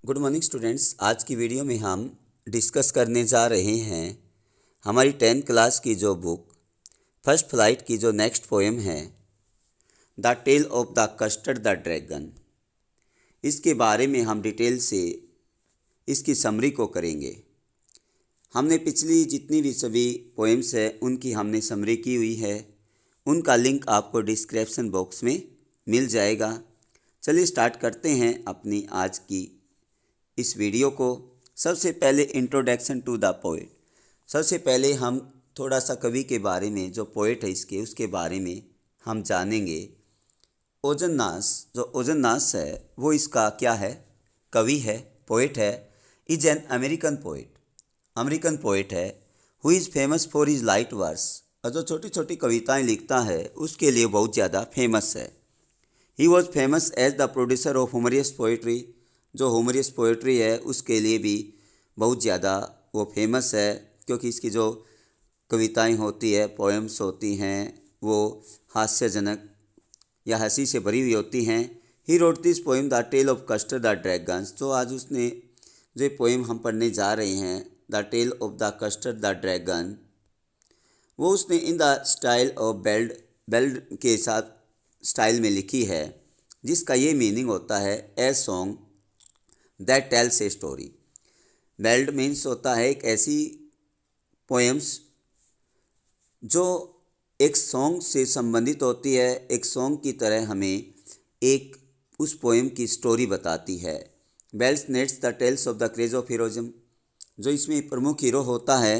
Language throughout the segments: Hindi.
Good morning students. आज की वीडियो में हम डिस्कस करने जा रहे हैं हमारी 10th क्लास की जो बुक फर्स्ट फ्लाइट की जो नेक्स्ट पोएम है the tale of the custard the dragon. इसके बारे में हम डिटेल से इसकी समरी को करेंगे। हमने पिछली जितनी भी सभी पोएम्स है उनकी हमने समरी की हुई है, उनका लिंक आपको डिस्क्रिप्शन बॉक्स में मिल जाएगा। चलिए स्टार्ट करते हैं अपनी आज की इस वीडियो को। सबसे पहले इंट्रोडक्शन टू द पोएट। सबसे पहले हम थोड़ा सा कवि के बारे में, जो पोएट है उसके बारे में हम जानेंगे। ओजननास, जो ओजननास है वो इसका क्या है, कवि है, पोएट है। Is an American poet, American poet है। Who is famous for his light verse, और जो छोटी छोटी कविताएं लिखता है उसके लिए बहुत ज़्यादा फेमस है। He was famous as the producer of humorous poetry, जो ह्यूमरियस पोइट्री है उसके लिए भी बहुत ज़्यादा वो फेमस है, क्योंकि इसकी जो कविताएं होती है, पोएम्स होती हैं, वो हास्यजनक या हंसी से भरी हुई होती हैं। He wrote this poem the tale of custard the dragons. तो आज उसने जो पोएम हम पढ़ने जा रहे हैं the tale of the custard the dragon, वो उसने in the style of ballad ballad के साथ स्टाइल में लिखी है, जिसका ये मीनिंग होता है a song that tells a story. Ballad means होता है एक ऐसी पोएम्स जो एक सॉन्ग से संबंधित होती है, एक सॉन्ग की तरह हमें एक उस पोएम की स्टोरी बताती है। Bells nets the tales of the craze of heroism, जो इसमें प्रमुख हीरो होता है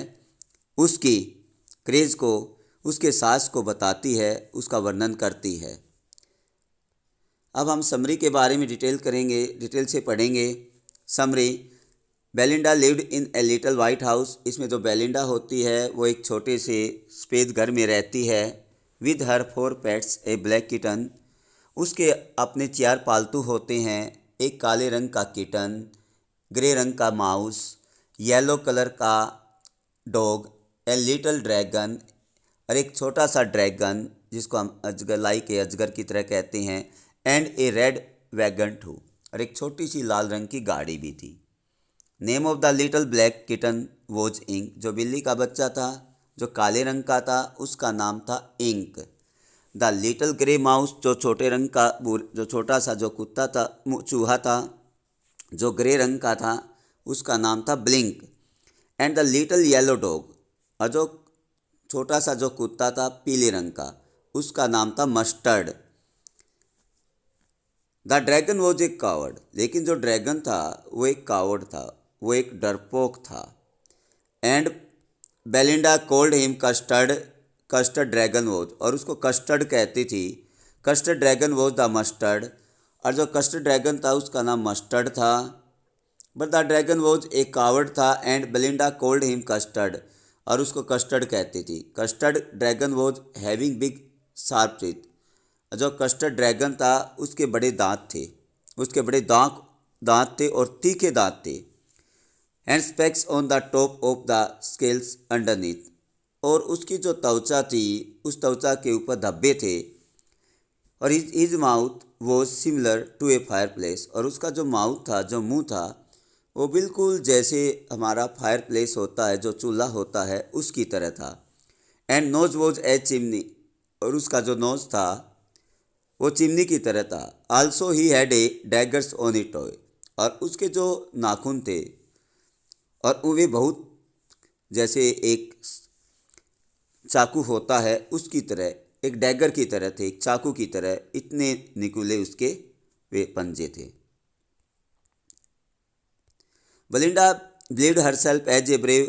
उसकी क्रेज को, उसके साहस को बताती है, उसका वर्णन करती है। अब हम समरी के बारे में डिटेल से पढ़ेंगे। Summary. Belinda lived in a little white house. इसमें जो बेलिंडा होती है वो एक छोटे से सफ़ेद घर में रहती है। With her 4 pets A black kitten, उसके अपने 4 पालतू होते हैं। एक काले रंग का किटन, ग्रे रंग का माउस, येलो कलर का डॉग, ए लिटिल ड्रैगन, और एक छोटा सा ड्रैगन जिसको हम अजगर, लाइक ए अजगर की तरह कहते हैं, and a red wagon too, और एक छोटी सी लाल रंग की गाड़ी भी थी। Name of the little black kitten was Ink, जो बिल्ली का बच्चा था जो काले रंग का था उसका नाम था Ink. The little grey mouse, जो छोटे रंग का, जो छोटा सा जो कुत्ता था, चूहा था जो ग्रे रंग का था, उसका नाम था blink. And the little yellow dog, और जो छोटा सा जो कुत्ता था पीले रंग का, उसका नाम था mustard. The dragon was a coward, लेकिन जो ड्रैगन था वो एक कावर्ड था, वो एक डरपोक था। And Belinda called him custard, custard dragon was, और उसको कस्टर्ड कहती थी। Custard dragon was the mustard, और जो कस्टर्ड ड्रैगन था उसका नाम मस्टर्ड था। But the dragon was a coward था and Belinda called him custard, और उसको कस्टर्ड कहती थी। Custard dragon was having big sharp teeth, जो कस्टर्ड ड्रैगन था उसके बड़े दांत थे, उसके बड़े दांत थे और तीखे दांत थे। And specs on the top of the scales underneath, और उसकी जो त्वचा थी उस त्वचा के ऊपर धब्बे थे। और his mouth was similar to a fireplace, और उसका जो माउथ था, जो मुंह था, वो बिल्कुल जैसे हमारा फायर प्लेस होता है, जो चूल्हा होता है, उसकी तरह था। And knows was a chimney, और उसका जो नोज था वो चिमनी की तरह था। Also he had a daggers on it toy, और उसके जो नाखून थे और वे बहुत जैसे एक चाकू होता है उसकी तरह, एक डैगर की तरह थे, एक चाकू की तरह, इतने निकुले उसके वे पंजे थे। Belinda believed herself as a brave,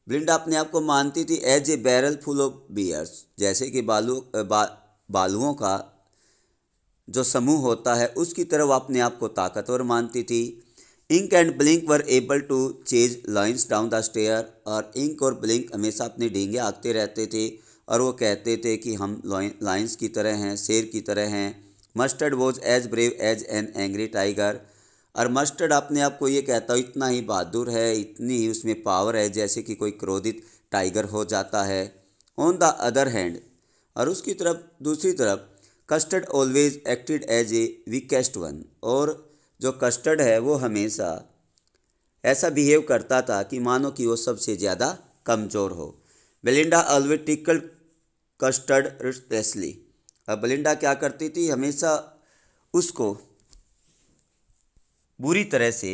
Belinda अपने आप को मानती थी as a barrel full of bears, जैसे कि बालुओं का जो समूह होता है उसकी तरह वो अपने आप को ताकतवर मानती थी। Ink and Blink were able to chase lions down the stair, और इंक और ब्लिंक हमेशा अपने डींगे हाँकते रहते थे और वो कहते थे कि हम लाइन्स की तरह हैं, शेर की तरह हैं। Mustard was as brave as an angry tiger, और मस्टर्ड अपने आप को ये कहता हो इतना ही बहादुर है, इतनी ही उसमें पावर है जैसे कि कोई क्रोधित टाइगर हो जाता है। ऑन द अदर हैंड, और उसकी तरफ दूसरी तरफ Custard always acted as a weakest one, और जो कस्टर्ड है वो हमेशा ऐसा बिहेव करता था कि मानो कि वो सबसे ज़्यादा कमज़ोर हो। Belinda always tickled custard restlessly. अब बेलिंडा क्या करती थी, हमेशा उसको बुरी तरह से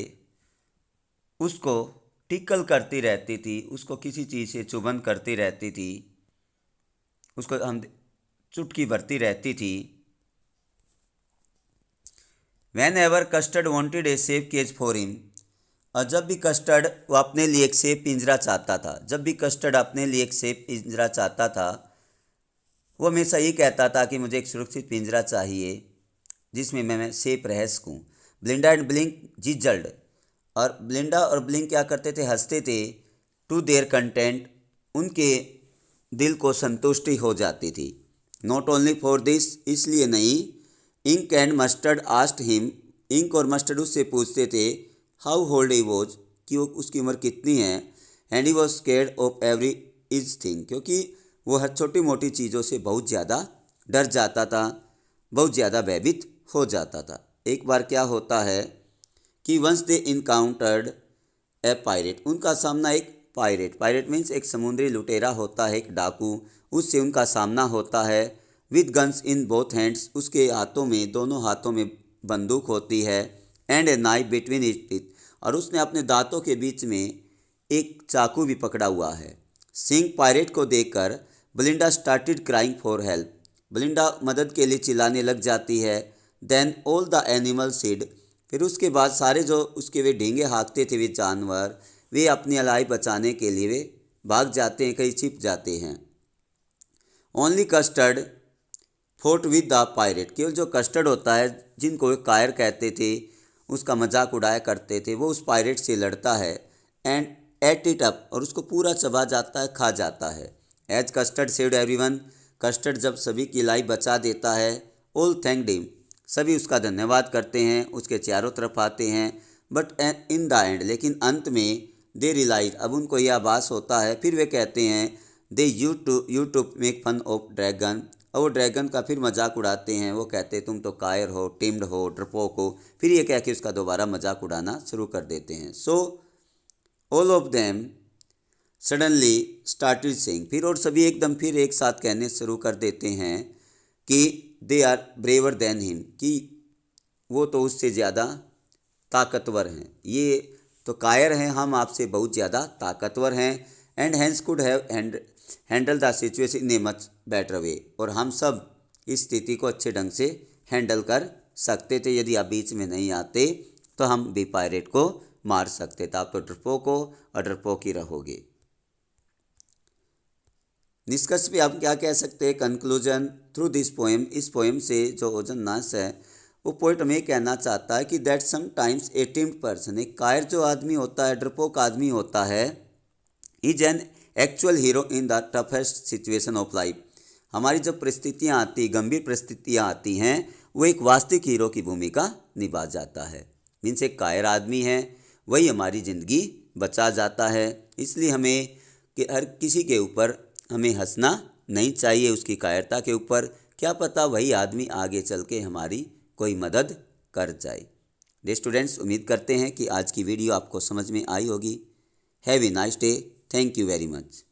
उसको टिकल करती रहती थी, उसको किसी चीज़ से चुभन करती रहती थी, उसको हम चुटकी भरती रहती थी। Whenever Custard wanted a safe cage for him, और जब भी कस्टर्ड वो अपने लिए एक सेफ पिंजरा चाहता था, जब भी कस्टर्ड अपने लिए एक सेफ पिंजरा चाहता था, वो हमेशा ये कहता था कि मुझे एक सुरक्षित पिंजरा चाहिए जिसमें मैं सेफ रह सकूँ। ब्लिंडा एंड ब्लिंक जिजल्ड, और ब्लिंडा और ब्लिंक क्या करते थे, हंसते थे। टू देयर कंटेंट, उनके दिल को संतुष्टि हो जाती थी। नॉट ओनली फॉर दिस, इसलिए नहीं। Ink and Mustard asked him, Ink और मस्टर्ड उससे पूछते थे हाउ ओल्ड ही वॉज, कि वो उसकी उम्र कितनी है। And he was scared of every is thing, क्योंकि वो हर छोटी मोटी चीज़ों से बहुत ज़्यादा डर जाता था, बहुत ज़्यादा भयभीत हो जाता था। एक बार क्या होता है कि once they encountered a pirate, उनका सामना एक पायरेट मीन्स एक समुद्री लुटेरा होता है, एक डाकू, उससे उनका सामना होता है। With guns in both hands, उसके हाथों में, दोनों हाथों में बंदूक होती है। And a knife between his teeth, और उसने अपने दांतों के बीच में एक चाकू भी पकड़ा हुआ है। सिंह पायरेट को देखकर Belinda started crying for help, Belinda मदद के लिए चिल्लाने लग जाती है। Then all the animal said, फिर उसके बाद सारे जो उसके वे ढींगे हाँकते थे वे जानवर, वे अपनी अलाई बचाने के लिए वे भाग जाते हैं, कहीं छिप जाते हैं। Only custard fort with the pirate, केवल जो कस्टर्ड होता है, जिनको वे कायर कहते थे, उसका मजाक उड़ाया करते थे, वो उस पायरेट से लड़ता है। एंड एट इट अप, और उसको पूरा चबा जाता है, खा जाता है। As Custard saved everyone, Custard जब सभी की लाई बचा देता है। ऑल थैंक्ड हिम, सभी उसका धन्यवाद करते हैं, उसके चारों तरफ आते हैं। बट इन द एंड, लेकिन अंत में दे रियलाइज, अब उनको यह आभास होता है, फिर वे कहते हैं दे यू to make fun of dragon, और वो ड्रैगन का फिर मजाक उड़ाते हैं। वो कहते हैं तुम तो कायर हो, टिम्ड हो, डरपोक हो, फिर ये कह के उसका दोबारा मजाक उड़ाना शुरू कर देते हैं। So all of them suddenly started saying, फिर और सभी एकदम फिर एक साथ कहने शुरू कर देते हैं कि they are braver than him, कि वो तो उससे ज़्यादा ताकतवर हैं, ये तो कायर हैं, हम आपसे बहुत ज़्यादा ताकतवर हैं। And hence could have handle the situation in a much better way, और हम सब इस स्थिति को अच्छे ढंग से हैंडल कर सकते थे। यदि आप बीच में नहीं आते तो हम भी पायरेट को मार सकते थे। आप तो डरपोक हो और डरपोक ही रहोगे। निष्कर्ष पे आप क्या कह सकते हैं, कंक्लूजन थ्रू दिस पोएम, इस पोएम से जो ओजन नाश है, वो पोइट हमें कहना चाहता है कि दैट समटाइम्स ए टिम्ड पर्सन, एक कायर जो आदमी होता है, डरपोक आदमी होता है, is an actual hero in the toughest situation of life. हमारी जब परिस्थितियाँ आती, गंभीर परिस्थितियाँ आती हैं, वो एक वास्तविक हीरो की भूमिका निभा जाता है। मीन्स एक कायर आदमी है, वही हमारी ज़िंदगी बचा जाता है। इसलिए हमें कि हर किसी के ऊपर हमें हंसना नहीं चाहिए, उसकी कायरता के ऊपर। क्या पता वही आदमी आगे चल के हमारी कोई मदद कर जाए। डियर स्टूडेंट्स, उम्मीद करते हैं कि आज की वीडियो आपको समझ में आई होगी। Have a nice day, thank you very much.